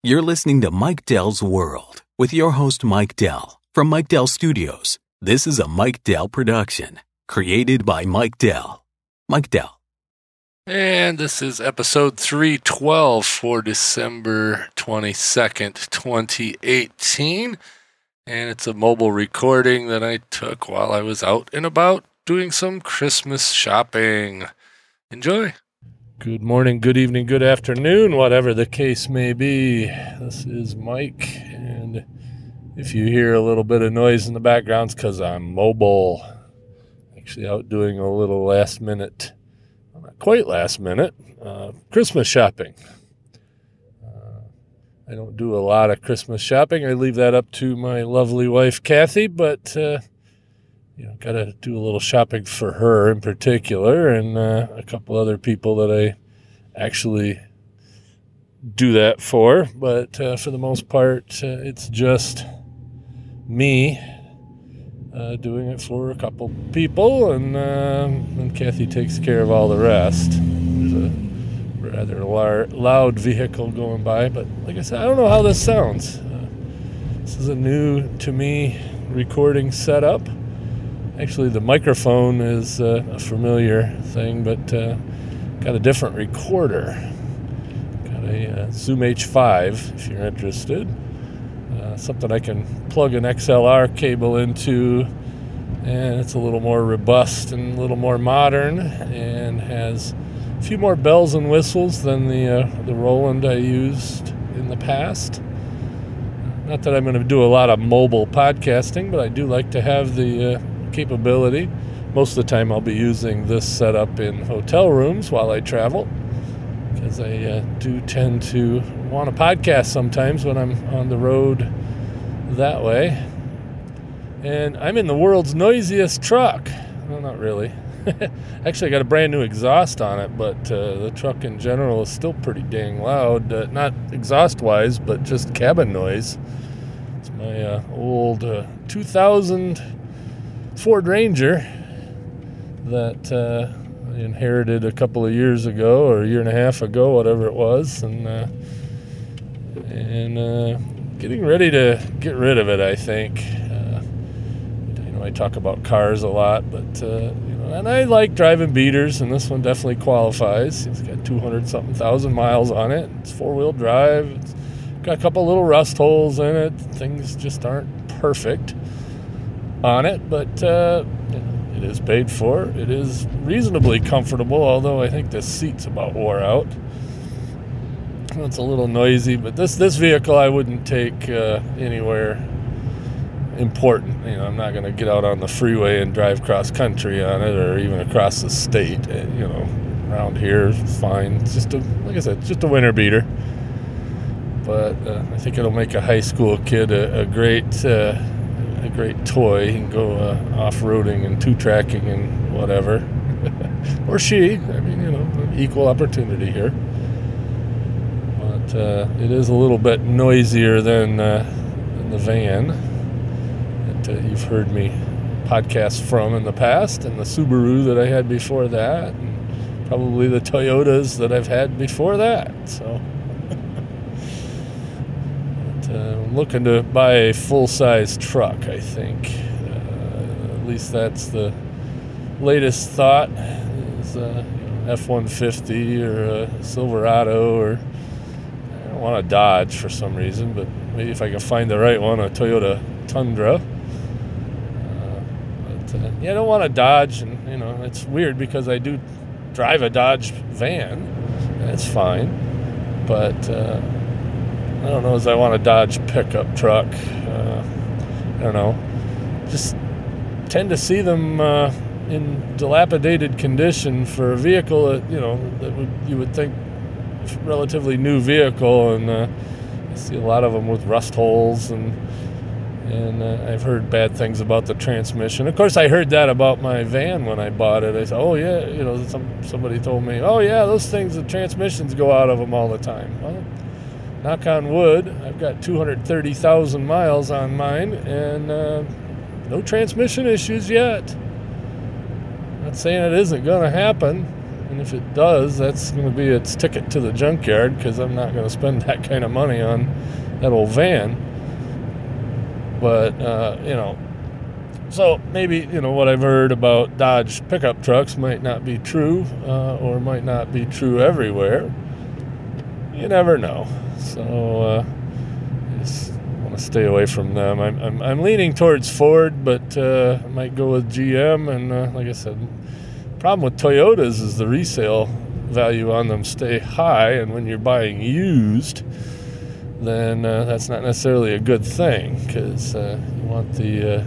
You're listening to Mike Dell's World with your host, Mike Dell, from Mike Dell Studios. This is a Mike Dell production, created by Mike Dell. Mike Dell. And this is episode 312 for December 22nd, 2018. And it's a mobile recording that I took while I was out and about doing some Christmas shopping. Enjoy. Good morning, good evening, good afternoon, whatever the case may be. This is Mike, and if you hear a little bit of noise in the background, it's because I'm mobile. Actually out doing a little last minute, not quite last minute, Christmas shopping. I don't do a lot of Christmas shopping. I leave that up to my lovely wife, Kathy, but got to do a little shopping for her in particular, and a couple other people that I actually do that for. But for the most part, it's just me doing it for a couple people, and Kathy takes care of all the rest. There's a rather loud vehicle going by, but like I said, I don't know how this sounds. This is a new, to me, recording setup. Actually, the microphone is a familiar thing, but got a different recorder. Got a Zoom H5, if you're interested. Something I can plug an XLR cable into, and it's a little more robust and a little more modern, and has a few more bells and whistles than the Roland I used in the past. Not that I'm going to do a lot of mobile podcasting, but I do like to have the capability. Most of the time I'll be using this setup in hotel rooms while I travel, because I do tend to want to podcast sometimes when I'm on the road that way. And I'm in the world's noisiest truck. Well, not really. Actually, I got a brand new exhaust on it, but the truck in general is still pretty dang loud. Not exhaust-wise, but just cabin noise. It's my old 2000 Ford Ranger that I inherited a couple of years ago, or a year and a half ago, whatever it was, and getting ready to get rid of it, I think. I talk about cars a lot, but and I like driving beaters, and this one definitely qualifies. It's got 200-something thousand miles on it. It's four-wheel drive. It's got a couple little rust holes in it. Things just aren't perfect on it, but it is paid for. It is reasonably comfortable, although I think the seat's about wore out. It's a little noisy, but this vehicle I wouldn't take anywhere important. I'm not going to get out on the freeway and drive cross country on it, or even across the state. Around here it's fine. It's just like I said, just a winter beater. But I think it'll make a high school kid a great toy. He can go off-roading and two-tracking and whatever. Or she. Equal opportunity here. But it is a little bit noisier than the van that you've heard me podcast from in the past, and the Subaru that I had before that, and probably the Toyotas that I've had before that. So I'm looking to buy a full-size truck, I think. At least that's the latest thought, is F-150 or a Silverado, or I don't want a Dodge for some reason, but maybe if I can find the right one, a Toyota Tundra. I don't want a Dodge, and it's weird because I do drive a Dodge van. That's fine, but I don't know as I want a Dodge pickup truck. I don't know. Just tend to see them in dilapidated condition for a vehicle that you would think relatively new vehicle, and I see a lot of them with rust holes, and I've heard bad things about the transmission. Of course, I heard that about my van when I bought it. I said, oh yeah, somebody told me, oh yeah, those things, the transmissions go out of them all the time. Well, knock on wood, I've got 230,000 miles on mine, and no transmission issues yet. Not saying it isn't going to happen, And if it does, that's going to be its ticket to the junkyard, because I'm not going to spend that kind of money on that old van. But, so maybe, what I've heard about Dodge pickup trucks might not be true, or might not be true everywhere. You never know. So, I just want to stay away from them. I'm leaning towards Ford, but I might go with GM. And like I said, the problem with Toyotas is the resale value on them stay high, and when you're buying used, then that's not necessarily a good thing, because you want the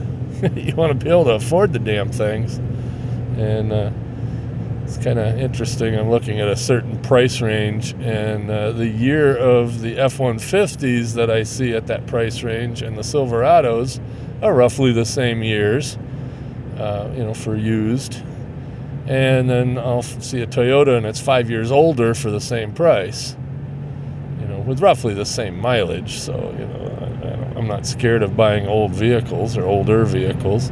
you want to be able to afford the damn things. And it's kind of interesting. I'm looking at a certain price range, and the year of the F-150s that I see at that price range and the Silverados are roughly the same years, for used. And then I'll see a Toyota, and it's 5 years older for the same price, with roughly the same mileage. So, I'm not scared of buying old vehicles or older vehicles.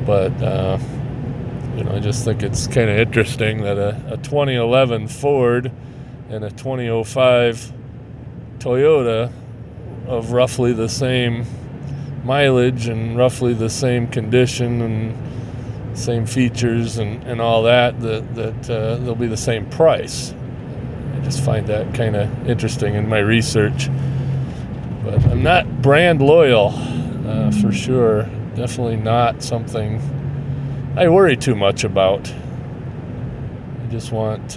But, I just think it's kind of interesting that a 2011 Ford and a 2005 Toyota of roughly the same mileage and roughly the same condition and same features and all that they'll be the same price. I just find that kind of interesting in my research. But I'm not brand loyal, for sure. Definitely not something I worry too much about. I just want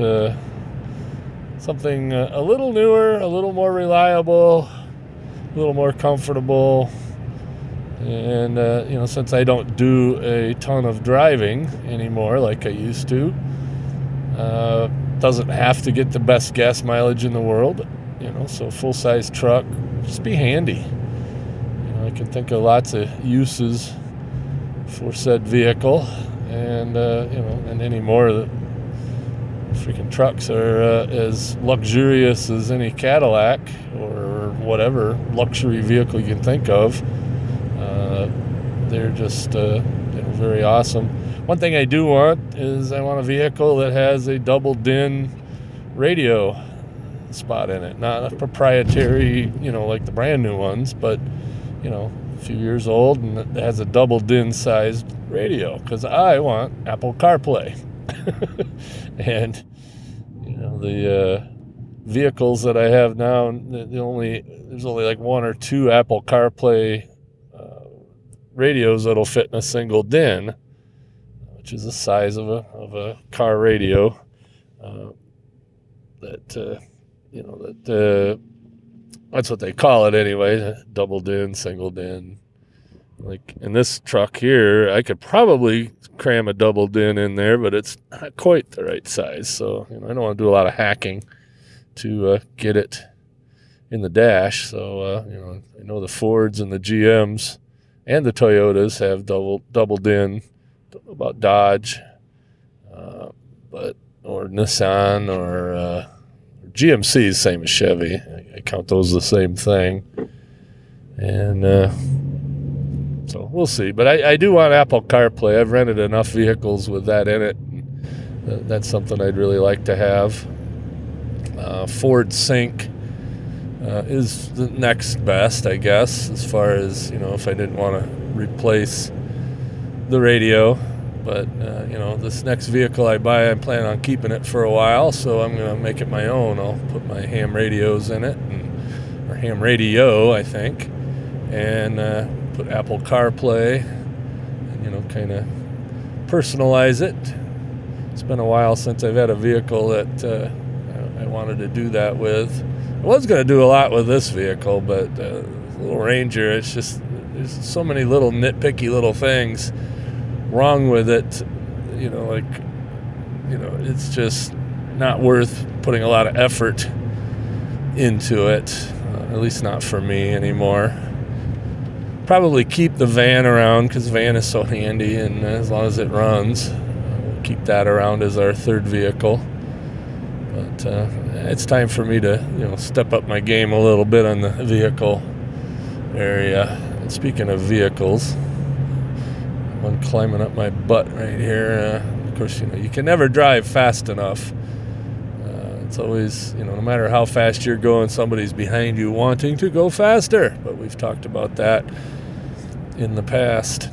something a little newer, a little more reliable, a little more comfortable. And, since I don't do a ton of driving anymore like I used to, doesn't have to get the best gas mileage in the world, so full-size truck, just be handy. I can think of lots of uses for said vehicle, and and anymore, the freaking trucks are as luxurious as any Cadillac or whatever luxury vehicle you can think of. They're just very awesome. One thing I do want is I want a vehicle that has a double DIN radio spot in it, not a proprietary, like the brand new ones, but a few years old, and it has a double DIN sized radio, because I want Apple CarPlay. And the vehicles that I have now, there's only like one or two Apple CarPlay radios that'll fit in a single DIN, which is the size of a car radio. That's what they call it anyway, double DIN, single DIN. Like in this truck here, I could probably cram a double DIN in there, but it's not quite the right size. So, I don't want to do a lot of hacking to get it in the dash. So, I know the Fords and the GMs and the Toyotas have double DIN. Don't know about Dodge, or Nissan, or GMC is same as Chevy. I count those the same thing. And so we'll see. But I do want Apple CarPlay. I've rented enough vehicles with that in it. That's something I'd really like to have. Ford Sync is the next best, I guess, as far as, if I didn't want to replace the radio. But, this next vehicle I buy, I'm planning on keeping it for a while, so I'm going to make it my own. I'll put my ham radios in it, or ham radio, I think, and put Apple CarPlay, and, kind of personalize it. It's been a while since I've had a vehicle that I wanted to do that with. I was going to do a lot with this vehicle, but little Ranger, it's just, there's so many little nitpicky little things wrong with it, it's just not worth putting a lot of effort into it, at least not for me anymore. Probably keep the van around, because the van is so handy, and as long as it runs, we'll keep that around as our third vehicle. But it's time for me to step up my game a little bit on the vehicle area. And speaking of vehicles, one climbing up my butt right here, Of course, you can never drive fast enough. It's always, no matter how fast you're going, somebody's behind you wanting to go faster. But we've talked about that in the past.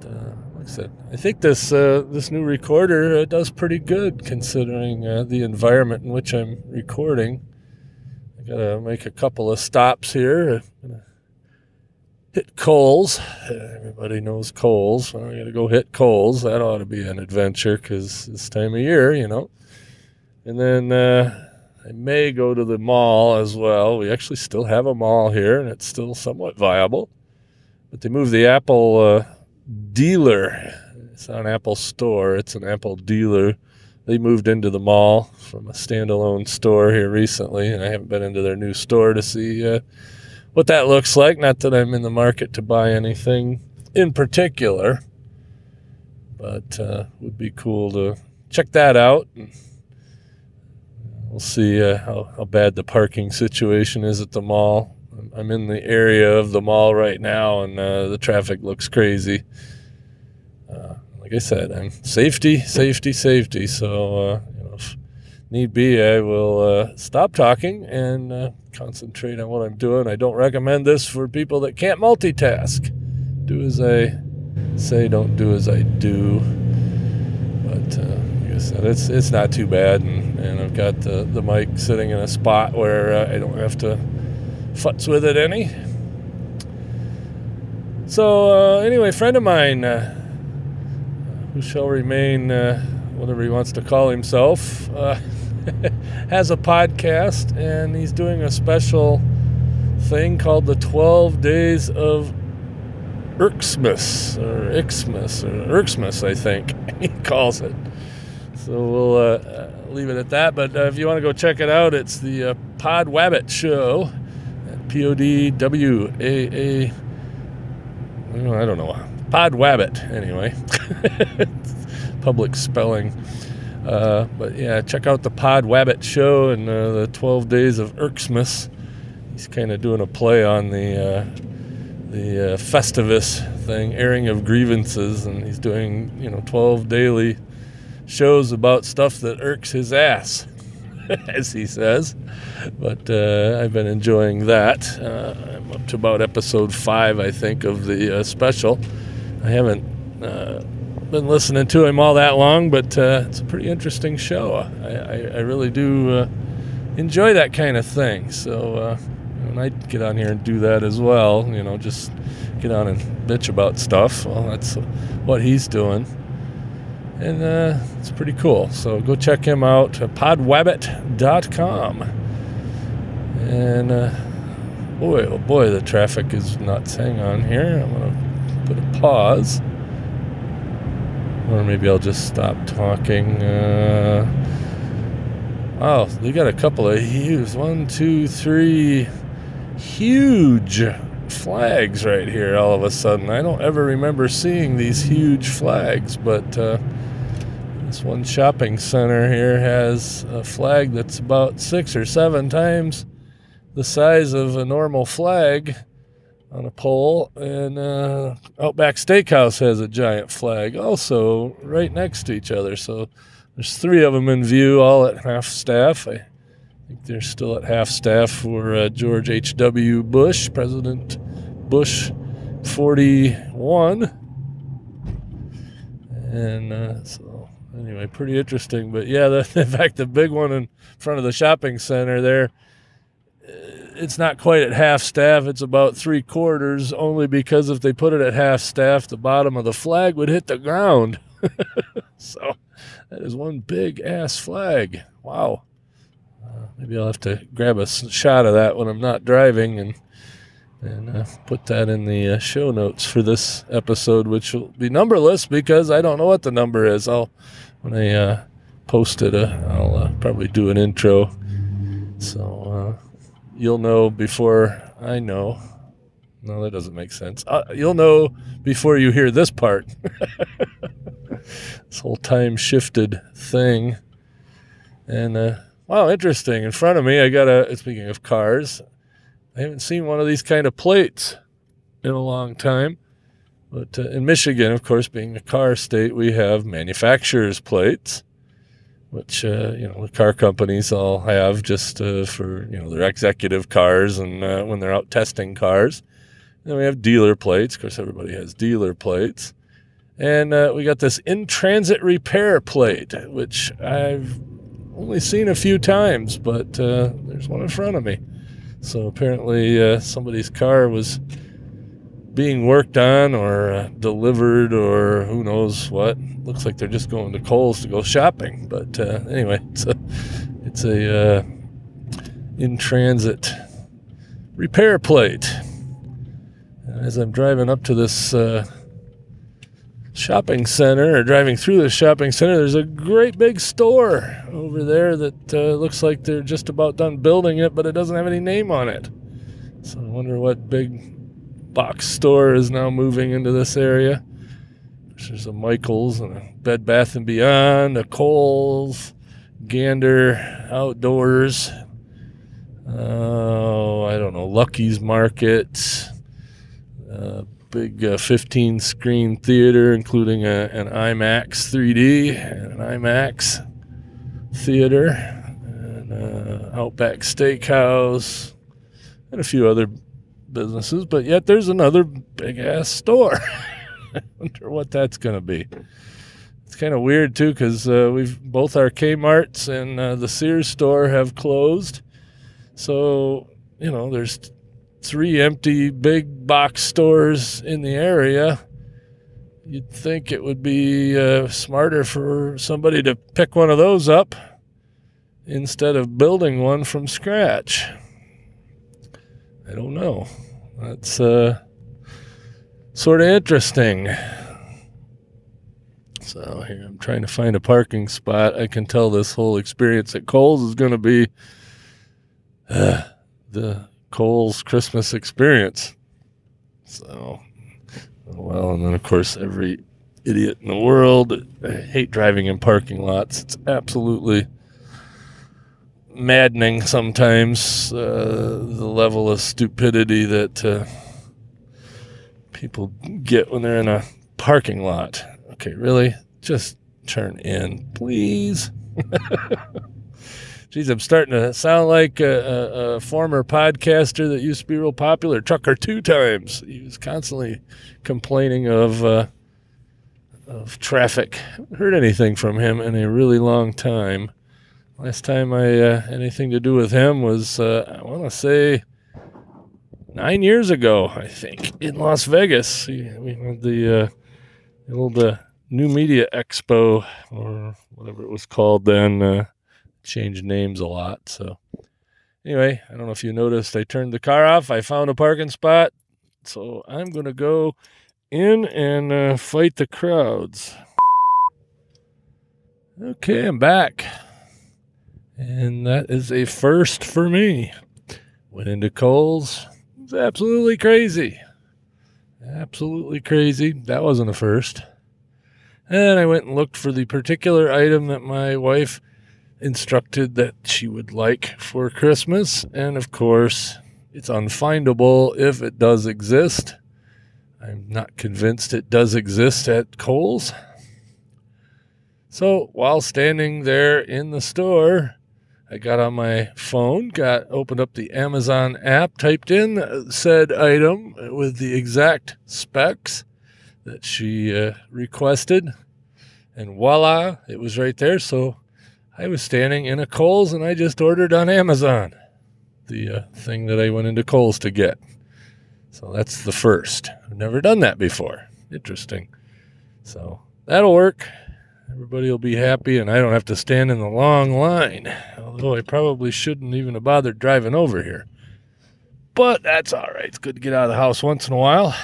Like I said, I think this new recorder does pretty good considering the environment in which I'm recording. I gotta make a couple of stops here. I'm gonna hit Kohl's. Everybody knows Kohl's. Well, I gotta go hit Kohl's. That ought to be an adventure because this time of year, And then I may go to the mall as well. We actually still have a mall here, and it's still somewhat viable. But they moved the Apple dealer. It's not an Apple store. It's an Apple dealer. They moved into the mall from a standalone store here recently, and I haven't been into their new store to see what that looks like. Not that I'm in the market to buy anything in particular, but would be cool to check that out. We'll see how bad the parking situation is at the mall. I'm in the area of the mall right now, and the traffic looks crazy. Like I said, I'm safety. So, if need be, I will stop talking and concentrate on what I'm doing. I don't recommend this for people that can't multitask. Do as I say, don't do as I do. But like I said, it's not too bad, and I've got the mic sitting in a spot where I don't have to futz with it any. So anyway, a friend of mine who shall remain whatever he wants to call himself has a podcast, and he's doing a special thing called the 12 Days of Xmas, I think he calls it. So we'll leave it at that. But if you want to go check it out, it's the Pod Wabbit Show at PODWAA. I don't know. Pod Wabbit, anyway. Public spelling. But yeah, check out the Pod Wabbit Show and the 12 Days of Xmas. He's kind of doing a play on the Festivus thing, airing of grievances, and he's doing 12 daily shows about stuff that irks his ass, as he says. But I've been enjoying that. I'm up to about episode 5, I think, of the special. I haven't been listening to him all that long, but it's a pretty interesting show. I really do enjoy that kind of thing. So and I get on here and do that as well, just get on and bitch about stuff. Well, that's what he's doing. And it's pretty cool. So go check him out, podwabbit.com. And boy, the traffic is nuts. Hang on here. I'm going to put a pause. Or maybe I'll just stop talking. Wow, they got a couple of huge, 1, 2, 3 huge flags right here all of a sudden. I don't ever remember seeing these huge flags, but this one shopping center here has a flag that's about 6 or 7 times the size of a normal flag on a pole, and Outback Steakhouse has a giant flag also right next to each other. So there's 3 of them in view, all at half staff. I think they're still at half staff for George H.W. Bush, President Bush 41. And so anyway, pretty interesting. But yeah, in fact, the big one in front of the shopping center there, it's not quite at half staff. It's about 3/4, only because if they put it at half staff, the bottom of the flag would hit the ground. So that is one big ass flag. Wow. Maybe I'll have to grab a shot of that when I'm not driving and put that in the show notes for this episode, which will be numberless because I don't know what the number is. When I post it, I'll probably do an intro. So you'll know before I know. No, that doesn't make sense. You'll know before you hear this part. This whole time-shifted thing. And, wow, interesting. In front of me, I got speaking of cars, I haven't seen one of these kind of plates in a long time. But in Michigan, of course, being a car state, we have manufacturer's plates, which, the car companies all have just for, their executive cars and when they're out testing cars. Then we have dealer plates. Of course, everybody has dealer plates. And we got this in-transit repair plate, which I've only seen a few times, but there's one in front of me. So apparently somebody's car was being worked on or delivered or who knows what. Looks like they're just going to Kohl's to go shopping. But anyway, it's a in-transit repair plate. And as I'm driving up to this shopping center, or driving through the shopping center, there's a great big store over there that looks like they're just about done building it, but it doesn't have any name on it. So I wonder what big box store is now moving into this area. There's a Michael's and a Bed Bath & Beyond, a Kohl's, Gander Outdoors, I don't know, Lucky's Market, big 15-screen theater, including an IMAX 3D and an IMAX theater, and Outback Steakhouse, and a few other businesses. But yet there's another big-ass store. I wonder what that's going to be. It's kind of weird, too, because both our Kmart's and the Sears store have closed. So, there's 3 empty big box stores in the area. You'd think it would be smarter for somebody to pick one of those up instead of building one from scratch. I don't know. That's sort of interesting. So here I'm trying to find a parking spot. I can tell this whole experience at Kohl's is going to be the Kohl's Christmas experience. So, well, and then of course every idiot in the world, I hate driving in parking lots. It's absolutely maddening sometimes, the level of stupidity that people get when they're in a parking lot. Okay, really? Just turn in, please. Geez, I'm starting to sound like a former podcaster that used to be real popular, Trucker Two Times. He was constantly complaining of traffic. I haven't heard anything from him in a really long time. Last time I had anything to do with him was, I want to say, 9 years ago, I think, in Las Vegas. We had the old New Media Expo, or whatever it was called then. Changed names a lot. So anyway, I don't know if you noticed, I turned the car off. I found a parking spot. So I'm going to go in and fight the crowds. Okay, I'm back. And that is a first for me. Went into Kohl's. It was absolutely crazy. Absolutely crazy. That wasn't a first. And I went and looked for the particular item that my wife instructed that she would like for Christmas. And of course, it's unfindable if it does exist. I'm not convinced it does exist at Kohl's. So while standing there in the store, I got on my phone, opened up the Amazon app, typed in said item with the exact specs that she requested, and voila, it was right there. So I was standing in a Kohl's, and I just ordered on Amazon the thing that I went into Kohl's to get. So that's the first. I've never done that before. Interesting. So that'll work. Everybody will be happy, and I don't have to stand in the long line, although I probably shouldn't even have bothered driving over here. But that's all right. It's good to get out of the house once in a while.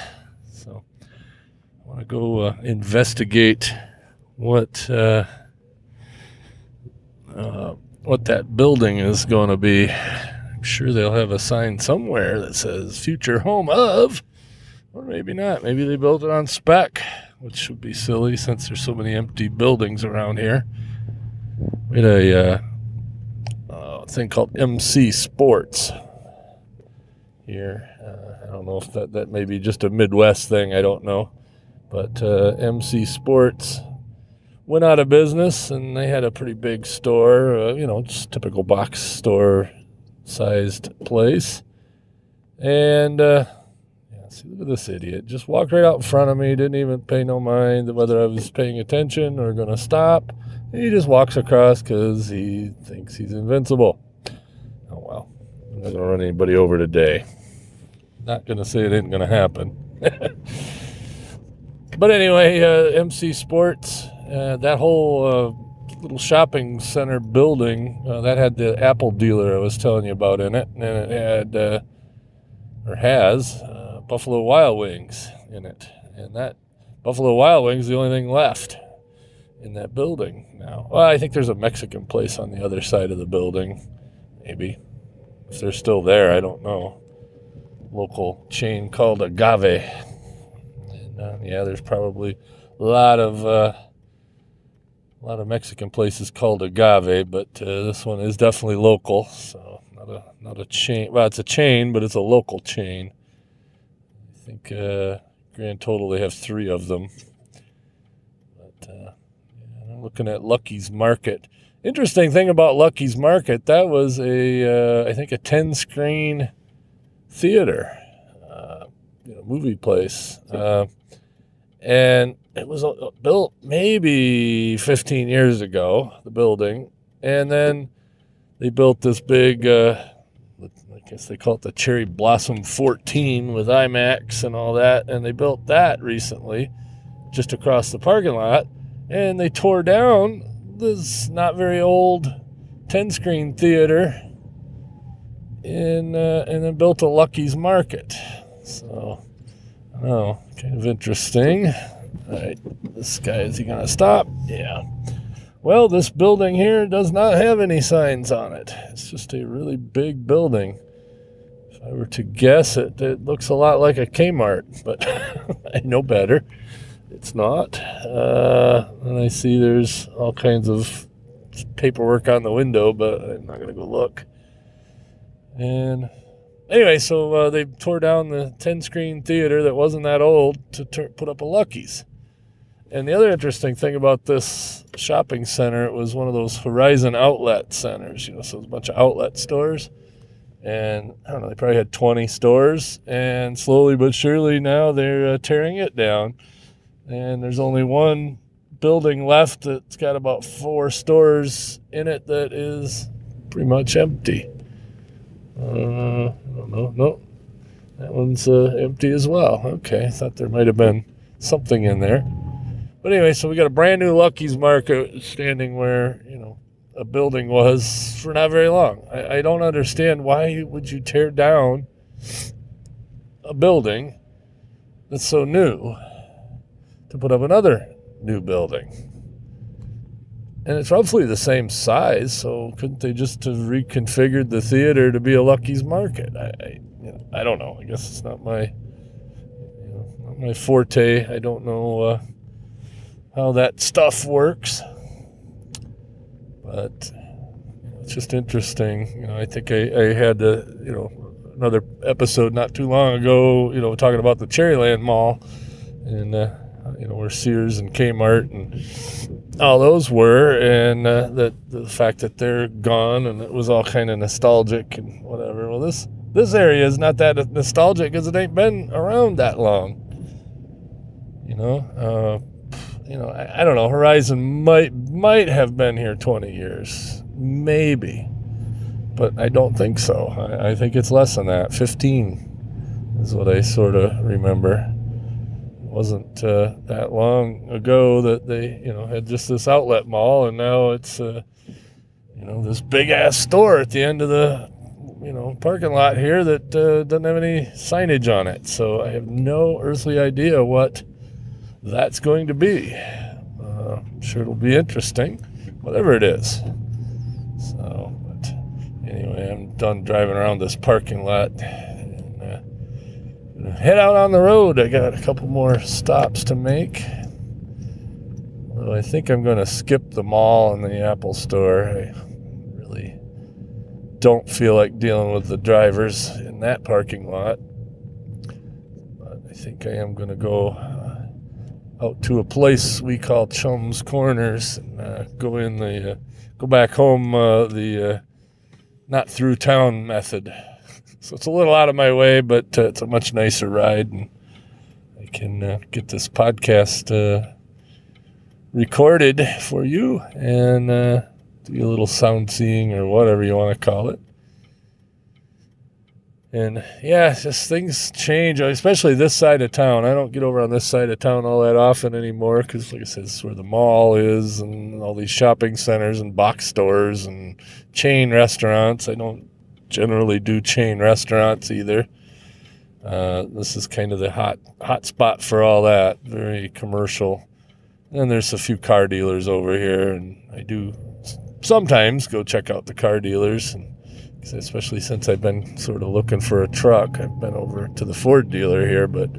So I want to go investigate what that building is going to be. I'm sure they'll have a sign somewhere that says future home of, or maybe not. Maybe they built it on spec, which would be silly since there's so many empty buildings around here. We had a thing called MC Sports here. I don't know if that may be just a Midwest thing. I don't know. But MC Sports went out of business, and they had a pretty big store, just typical box store-sized place. And, see, look at this idiot. Just walked right out in front of me, didn't even pay no mind whether I was paying attention or going to stop. And he just walks across because he thinks he's invincible. Oh, well. I'm not going to run anybody over today. Not going to say it ain't going to happen. But anyway, MC Sports, that whole little shopping center building, that had the Apple dealer I was telling you about in it. And it had, or has, Buffalo Wild Wings in it. And that Buffalo Wild Wings is the only thing left in that building now. Well, I think there's a Mexican place on the other side of the building, maybe. If they're still there, I don't know. Local chain called Agave. And, there's probably a lot of Mexican places called Agave, but this one is definitely local, so not a chain. Well, it's a chain, but it's a local chain. I think grand total they have 3 of them. But I'm looking at Lucky's Market. Interesting thing about Lucky's Market, that was I think a 10-screen theater, movie place. And it was built maybe 15 years ago, the building. And then they built this big, I guess they call it the Cherry Blossom 14 with IMAX and all that. And they built that recently just across the parking lot. And they tore down this not very old 10-screen theater and then built a Lucky's Market. So, kind of interesting. All right, this guy, is he going to stop? Yeah. Well, this building here does not have any signs on it. It's just a really big building. If I were to guess, it looks a lot like a Kmart, but I know better. It's not. And I see there's all kinds of paperwork on the window, but I'm not going to go look. And anyway, so they tore down the 10-screen theater that wasn't that old to put up a Lucky's. And the other interesting thing about this shopping center, it was one of those Horizon outlet centers, so it's a bunch of outlet stores. And I don't know, they probably had 20 stores. And slowly but surely now they're tearing it down. And there's only one building left that's got about 4 stores in it that is pretty much empty. I don't know. No, that one's empty as well. Okay, I thought there might have been something in there. But anyway, so we got a brand new Lucky's Market standing where, a building was for not very long. I don't understand, why would you tear down a building that's so new to put up another new building? And it's roughly the same size, so couldn't they just have reconfigured the theater to be a Lucky's Market? I don't know. I guess it's not my forte. I don't know how that stuff works. But it's just interesting. I think I had another episode not too long ago, talking about the Cherryland Mall and where Sears and Kmart and all those were, and the fact that they're gone, and it was all kind of nostalgic and whatever. Well, this area is not that nostalgic because it ain't been around that long. I don't know. Horizon might have been here 20 years, maybe, but I don't think so. I think it's less than that. 15 is what I sort of remember. Wasn't that long ago that they, had just this outlet mall, and now it's, this big-ass store at the end of the, parking lot here that doesn't have any signage on it. So I have no earthly idea what that's going to be. I'm sure it'll be interesting, whatever it is. So, but anyway, I'm done driving around this parking lot. Head out on the road. I got a couple more stops to make. Although I think I'm going to skip the mall and the Apple store. I really don't feel like dealing with the drivers in that parking lot. But I think I am going to go out to a place we call Chum's Corners, and go back home the not through town method. So it's a little out of my way, but it's a much nicer ride, and I can get this podcast recorded for you and do a little sound seeing or whatever you want to call it. And yeah, just things change, especially this side of town. I don't get over on this side of town all that often anymore because, like I said, this is where the mall is and all these shopping centers and box stores and chain restaurants. I don't generally do chain restaurants either. This is kind of the hot spot for all that, very commercial. And then there's a few car dealers over here, and I do sometimes go check out the car dealers, and especially since I've been sort of looking for a truck. I've been over to the Ford dealer here, but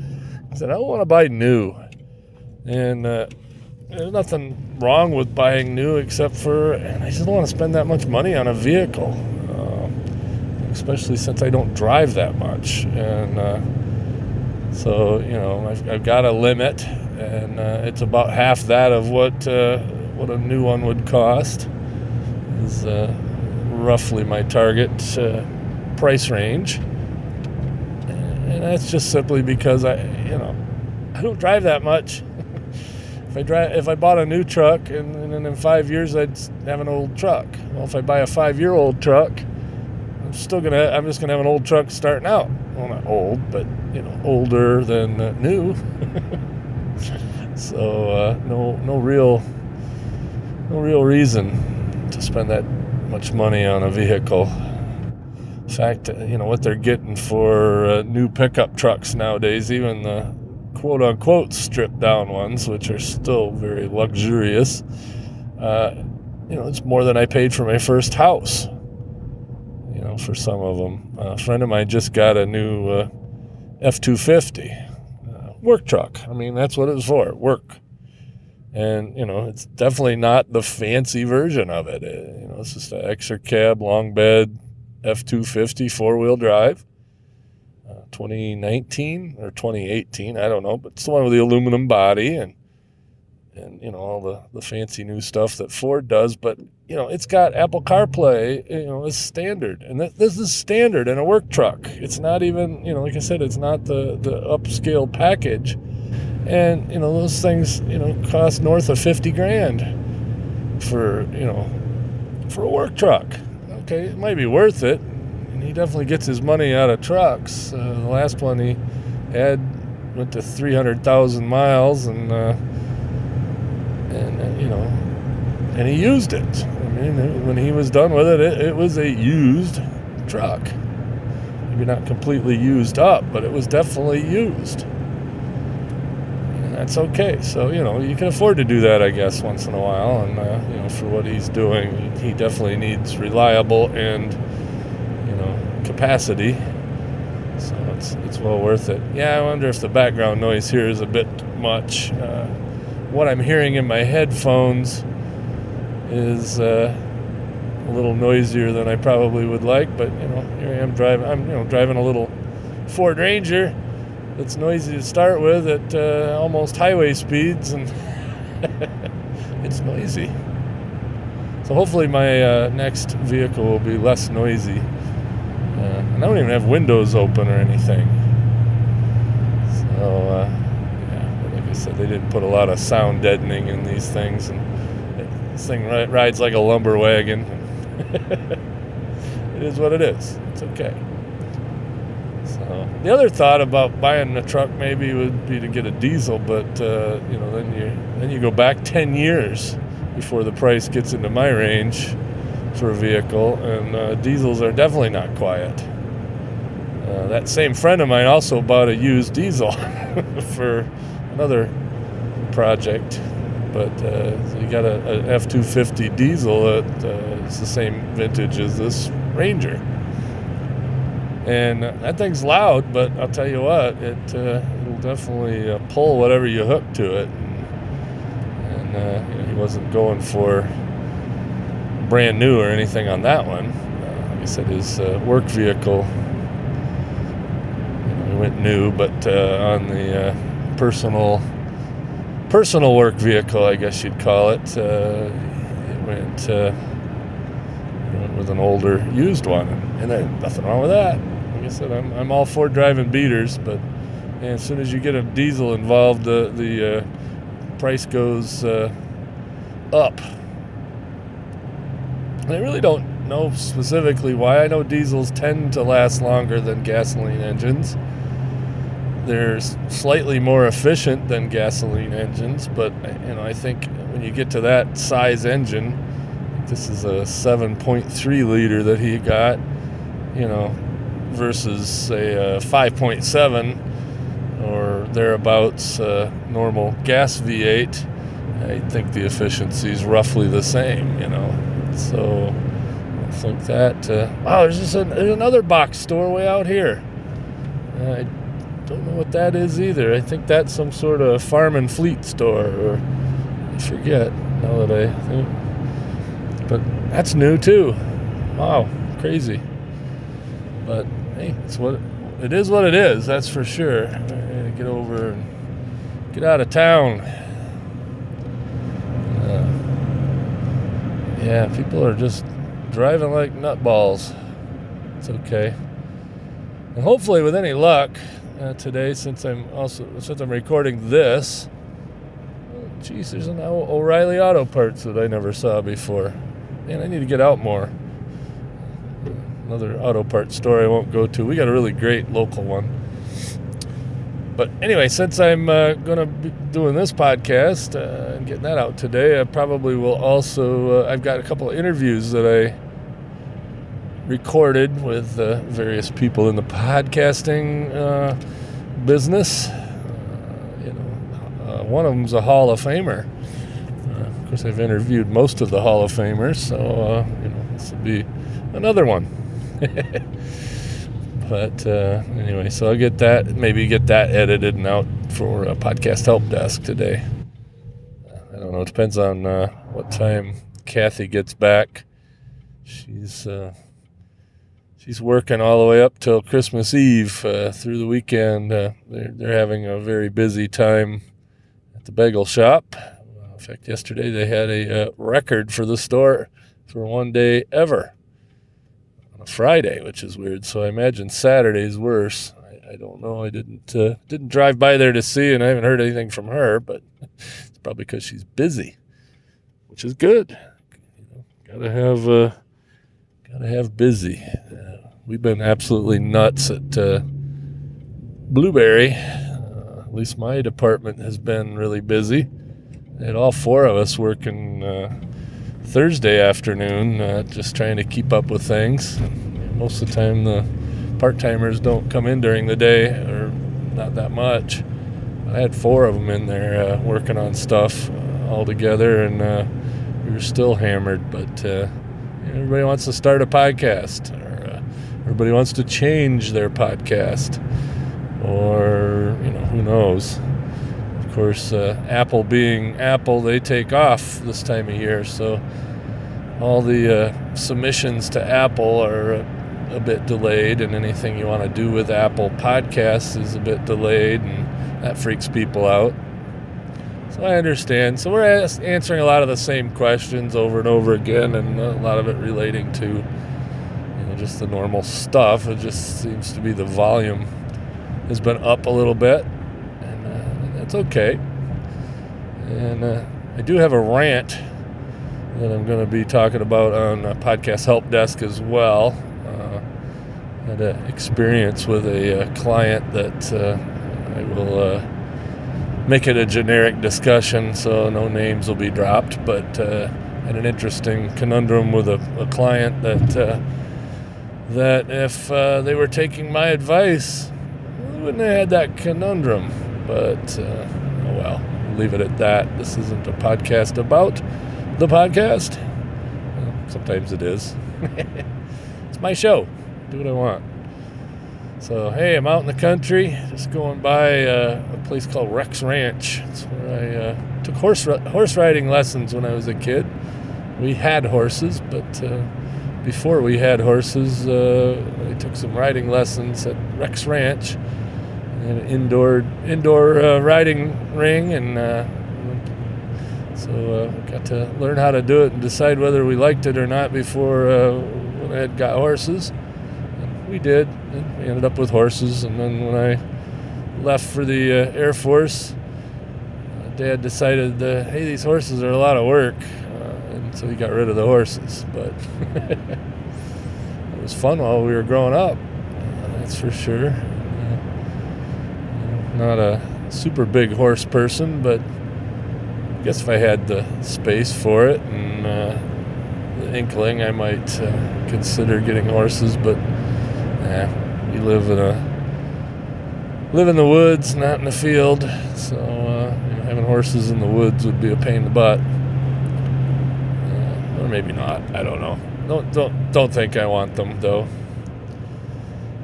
I said I want to buy new. And there's nothing wrong with buying new except for I just don't want to spend that much money on a vehicle, especially since I don't drive that much. And so, I've got a limit, and it's about half that of what a new one would cost. Is roughly my target price range, and that's just simply because I don't drive that much. If I bought a new truck and then in 5 years I'd have an old truck. Well, if I buy a 5-year-old truck, I'm just gonna have an old truck starting out. Well, not old, but older than new. So no real reason to spend that much money on a vehicle. In fact, what they're getting for new pickup trucks nowadays, even the quote-unquote stripped-down ones, which are still very luxurious, it's more than I paid for my first house, for some of them. A friend of mine just got a new F-250 work truck. I mean, that's what it was for, work. And, it's definitely not the fancy version of it. It's just an extra cab, long bed, F-250, four-wheel drive, 2019 or 2018, I don't know. But it's the one with the aluminum body and all the fancy new stuff that Ford does. But, it's got Apple CarPlay, as standard. And this is standard in a work truck. It's not even, like I said, it's not the upscale package. And, those things, cost north of $50,000 for a work truck. Okay, it might be worth it. And he definitely gets his money out of trucks. The last one he had went to 300,000 miles and he used it. I mean, when he was done with it, it was a used truck. Maybe not completely used up, but it was definitely used. That's okay. So, you can afford to do that, I guess, once in a while. And, for what he's doing, he definitely needs reliable and, capacity. So it's well worth it. Yeah, I wonder if the background noise here is a bit much. What I'm hearing in my headphones is a little noisier than I probably would like. But, here I am driving. I'm driving a little Ford Ranger. It's noisy to start with at almost highway speeds, and it's noisy. So hopefully my next vehicle will be less noisy. And I don't even have windows open or anything. So, but like I said, they didn't put a lot of sound deadening in these things, and this thing rides like a lumber wagon. It is what it is. It's okay. So the other thought about buying a truck maybe would be to get a diesel, but then you go back 10 years before the price gets into my range for a vehicle, and diesels are definitely not quiet. That same friend of mine also bought a used diesel for another project, but so you got a F-250 diesel it's the same vintage as this Ranger. And that thing's loud, but I'll tell you what, it'll definitely pull whatever you hook to it. And he wasn't going for brand new or anything on that one. Like I said, his work vehicle, he went new, but on the personal personal work vehicle, I guess you'd call it. It went with an older used one, and there's nothing wrong with that. Like I said, I'm all for driving beaters, but as soon as you get a diesel involved, the price goes up. And I really don't know specifically why. I know diesels tend to last longer than gasoline engines. They're slightly more efficient than gasoline engines, but I think when you get to that size engine, this is a 7.3 liter that he got, versus say a 5.7 or thereabouts normal gas V8. I think the efficiency is roughly the same, So I think that there's another box store way out here. I don't know what that is either. I think that's some sort of farm and fleet store, or I forget now that I think. But that's new too. Wow, crazy. But hey, it is what it is. That's for sure. I gotta get over and get out of town. Yeah, people are just driving like nutballs. It's okay. And hopefully, with any luck, today, since I'm recording this, there's an O'Reilly Auto Parts that I never saw before. Man, I need to get out more. Another auto parts store I won't go to. We got a really great local one. But anyway, since I'm going to be doing this podcast and getting that out today, I probably will also, I've got a couple of interviews that I recorded with various people in the podcasting business. One of them's a Hall of Famer. Of course, I've interviewed most of the Hall of Famers, so this will be another one. But anyway, so I'll get that edited and out for a podcast help desk today. I don't know. It depends on what time Kathy gets back. She's working all the way up till Christmas Eve through the weekend. They're having a very busy time at the bagel shop. In fact, yesterday they had a record for the store for one day ever. Friday, which is weird. So I imagine Saturday's worse. I don't know. I didn't drive by there to see, and I haven't heard anything from her. But it's probably because she's busy, which is good. Gotta have busy. We've been absolutely nuts at Blueberry. At least my department has been really busy. I had all four of us working Thursday afternoon, just trying to keep up with things. Most of the time the part-timers don't come in during the day, or not that much. I had four of them in there working on stuff all together, and we were still hammered. But everybody wants to start a podcast, or everybody wants to change their podcast, or who knows. Of course, Apple being Apple, they take off this time of year, so all the submissions to Apple are a bit delayed, and anything you want to do with Apple Podcasts is a bit delayed, and that freaks people out. So I understand. So we're answering a lot of the same questions over and over again, and a lot of it relating to just the normal stuff. It just seems to be the volume has been up a little bit. It's okay. And I do have a rant that I'm going to be talking about on Podcast Help Desk as well. I had an experience with a client that I will make it a generic discussion, so no names will be dropped, but had an interesting conundrum with a client that if they were taking my advice, we wouldn't have had that conundrum. But, oh well, we'll leave it at that. This isn't a podcast about the podcast. Well, sometimes it is. It's my show. Do what I want. So, hey, I'm out in the country, just going by a place called Rex Ranch. It's where I took horse riding lessons when I was a kid. We had horses, but before we had horses, I took some riding lessons at Rex Ranch. An indoor riding ring, and So got to learn how to do it and decide whether we liked it or not before when I had got horses. And we did. And we ended up with horses. And then when I left for the Air Force, Dad decided, hey, these horses are a lot of work. And so he got rid of the horses. But it was fun while we were growing up. That's for sure. Not a super big horse person, but I guess if I had the space for it and the inkling, I might consider getting horses. But we live in the woods, not in the field, so having horses in the woods would be a pain in the butt. Or maybe not. I don't know. Don't think I want them though.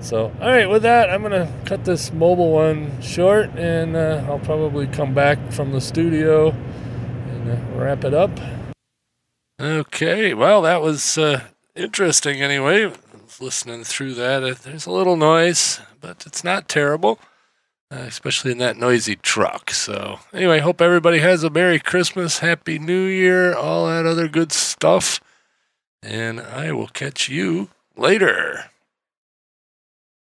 So, all right, with that, I'm going to cut this mobile one short, and I'll probably come back from the studio and wrap it up. Okay, well, that was interesting anyway. I was listening through that. There's a little noise, but it's not terrible, especially in that noisy truck. So, anyway, hope everybody has a Merry Christmas, Happy New Year, all that other good stuff, and I will catch you later.